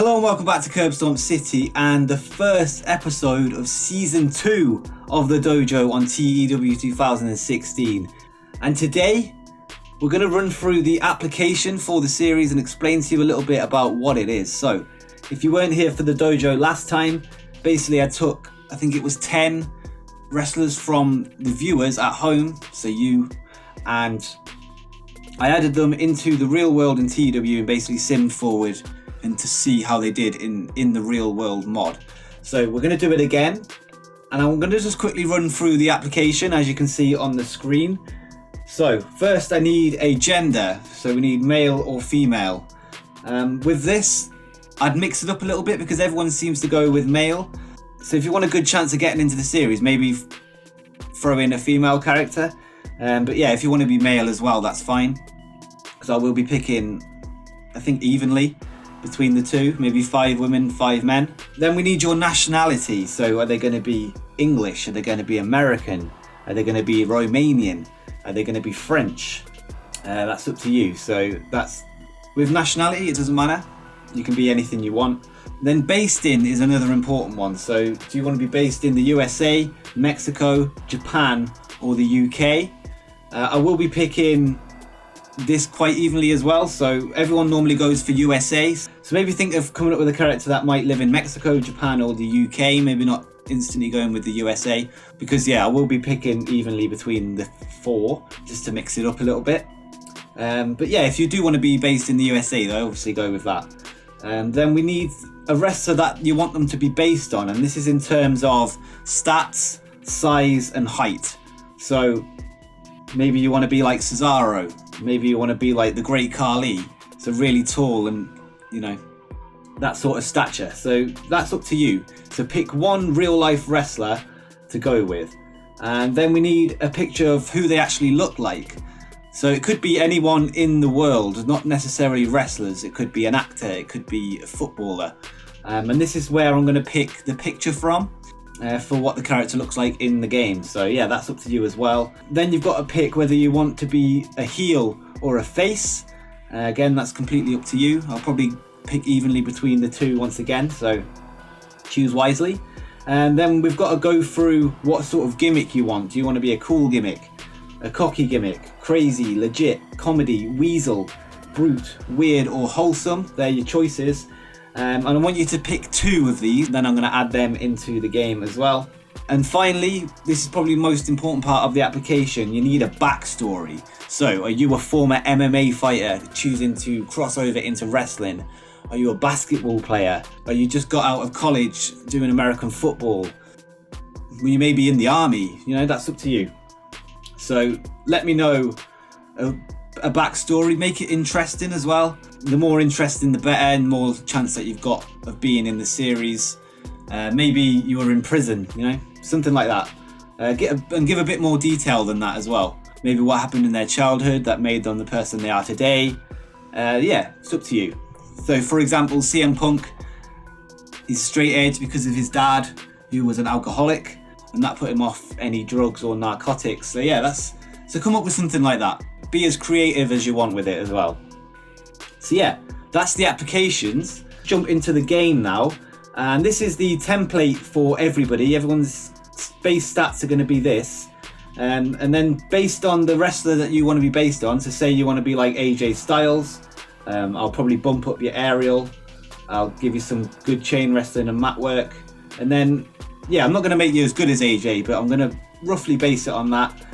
Hello and welcome back to Curbstomp City and the first episode of Season 2 of the Dojo on TEW 2016. And today, we're going to run through the application for the series and explain to you a little bit about what it is. So, if you weren't here for the Dojo last time, basically I took, I think it was 10 wrestlers from the viewers at home, so you, and I added them into the real world in TEW and basically simmed forward and to see how they did in the real world mod. So we're going to do it again, and I'm going to just quickly run through the application as you can see on the screen. So first I need a gender, so we need male or female. With this, I'd mix it up a little bit because everyone seems to go with male. So if you want a good chance of getting into the series, maybe throw in a female character. But yeah, if you want to be male as well, that's fine. Because I will be picking, I think, evenly between the two, maybe 5 women, 5 men. Then we need your nationality. So are they going to be English? Are they going to be American? Are they going to be Romanian? Are they going to be French? That's up to you. So that's, with nationality, it doesn't matter. You can be anything you want. Then based in is another important one. So do you want to be based in the USA, Mexico, Japan, or the UK? I will be picking this quite evenly as well, so everyone normally goes for USA, so maybe think of coming up with a character that might live in Mexico, Japan, or the UK, maybe not instantly going with the USA, because yeah, I will be picking evenly between the 4 just to mix it up a little bit. But yeah, if you do want to be based in the USA though, obviously go with that. Then we need a wrestler that you want them to be based on, and this is in terms of stats, size and height. So maybe you want to be like Cesaro. Maybe you want to be like the Great Khali. So really tall and, you know, that sort of stature. So that's up to you. So pick one real life wrestler to go with. And then we need a picture of who they actually look like. So it could be anyone in the world, not necessarily wrestlers. It could be an actor. It could be a footballer. And this is where I'm going to pick the picture from. For what the character looks like in the game. So yeah, that's up to you as well. Then you've got to pick whether you want to be a heel or a face. Again, that's completely up to you. I'll probably pick evenly between the two once again, so choose wisely. And then we've got to go through what sort of gimmick you want. Do you want to be a cool gimmick, a cocky gimmick, crazy, legit, comedy, weasel, brute, weird, or wholesome? They're your choices. And I want you to pick 2 of these, then I'm going to add them into the game as well. And finally, this is probably the most important part of the application, you need a backstory. So, are you a former MMA fighter choosing to cross over into wrestling? Are you a basketball player? Are you just got out of college doing American football? You may be in the army, you know, that's up to you. So, let me know a backstory, make it interesting as well. The more interesting the better, and more chance that you've got of being in the series. Maybe you were in prison, you know, something like that. And give a bit more detail than that as well. Maybe what happened in their childhood that made them the person they are today. Yeah, it's up to you. So for example, CM Punk is straight edge because of his dad, who was an alcoholic, and that put him off any drugs or narcotics. So yeah, so come up with something like that. Be as creative as you want with it as well. So yeah, that's the applications. Jump into the game now. And this is the template for everybody. Everyone's base stats are going to be this. And then based on the wrestler that you want to be based on, so say you want to be like AJ Styles, I'll probably bump up your aerial. I'll give you some good chain wrestling and mat work. And then, yeah, I'm not going to make you as good as AJ, but I'm going to roughly base it on that.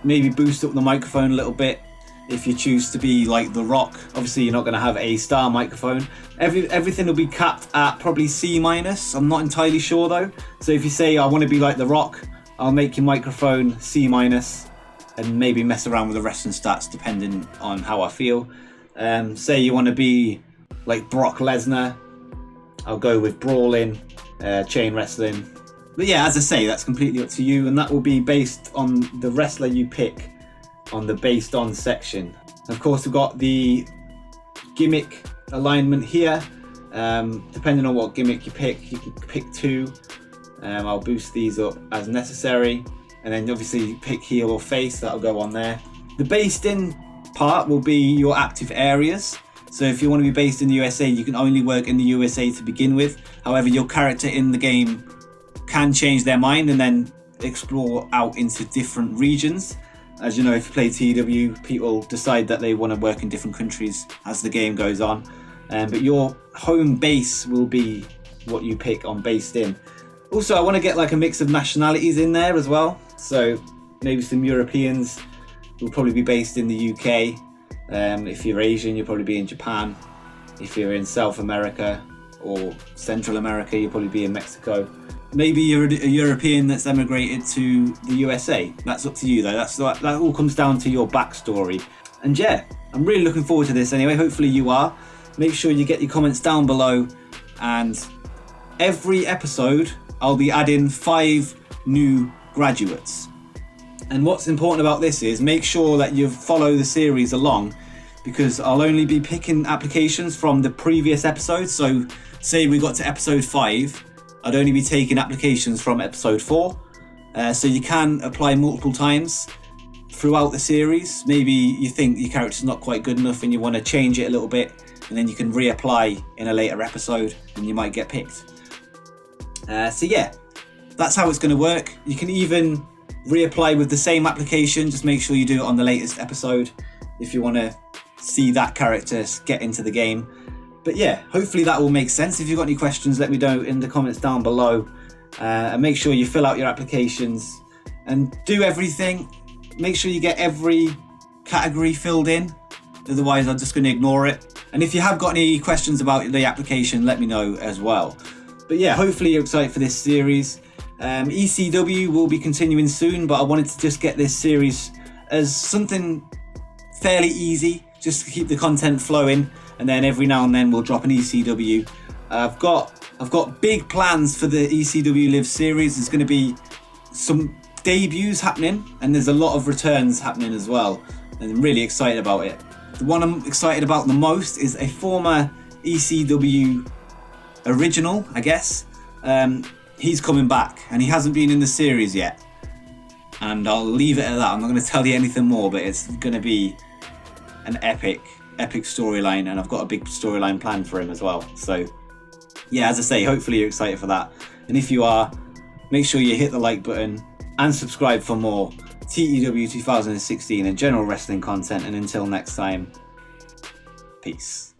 Maybe boost up the microphone a little bit. If you choose to be like The Rock, obviously you're not going to have a star microphone. Everything will be capped at probably C-. I'm not entirely sure though. So if you say I want to be like The Rock, I'll make your microphone C-, and maybe mess around with the wrestling stats depending on how I feel. Say you want to be like Brock Lesnar, I'll go with brawling, chain wrestling. But yeah, as I say, that's completely up to you, and that will be based on the wrestler you pick on the based on section. Of course, we've got the gimmick alignment here. Depending on what gimmick you pick, you can pick 2. I'll boost these up as necessary, and then obviously pick heel or face, that'll go on there. The based in part will be your active areas. So if you want to be based in the USA, you can only work in the USA to begin with. However, your character in the game can change their mind and then explore out into different regions. As you know, if you play TEW, people decide that they want to work in different countries as the game goes on. But your home base will be what you pick on based in. Also, I want to get like a mix of nationalities in there as well. So maybe some Europeans will probably be based in the UK. If you're Asian, you'll probably be in Japan. If you're in South America or Central America, you'll probably be in Mexico. Maybe you're a European that's emigrated to the USA. That's up to you though. That all comes down to your backstory. And yeah, I'm really looking forward to this anyway. Hopefully you are. Make sure you get your comments down below. And every episode, I'll be adding 5 new graduates. And what's important about this is make sure that you follow the series along, because I'll only be picking applications from the previous episodes. So say we got to episode 5, I'd only be taking applications from episode 4. So you can apply multiple times throughout the series. Maybe you think your character's not quite good enough and you want to change it a little bit, and then you can reapply in a later episode and you might get picked. So yeah, that's how it's going to work. You can even reapply with the same application. Just make sure you do it on the latest episode if you want to see that character get into the game. But yeah, hopefully that will make sense. If you've got any questions, let me know in the comments down below. And make sure you fill out your applications and do everything. Make sure you get every category filled in. Otherwise, I'm just going to ignore it. And if you have got any questions about the application, let me know as well. But yeah, hopefully you're excited for this series. ECW will be continuing soon, but I wanted to just get this series as something fairly easy, just to keep the content flowing, and then every now and then we'll drop an ECW. I've got big plans for the ECW Live series. There's going to be some debuts happening, and there's a lot of returns happening as well, and I'm really excited about it. The one I'm excited about the most is a former ECW original, I guess. He's coming back, and he hasn't been in the series yet. And I'll leave it at that. I'm not going to tell you anything more, but it's going to be an epic storyline, and I've got a big storyline planned for him as well. So yeah, as I say, hopefully you're excited for that. And if you are, make sure you hit the like button and subscribe for more TEW 2016 and general wrestling content. And until next time, peace.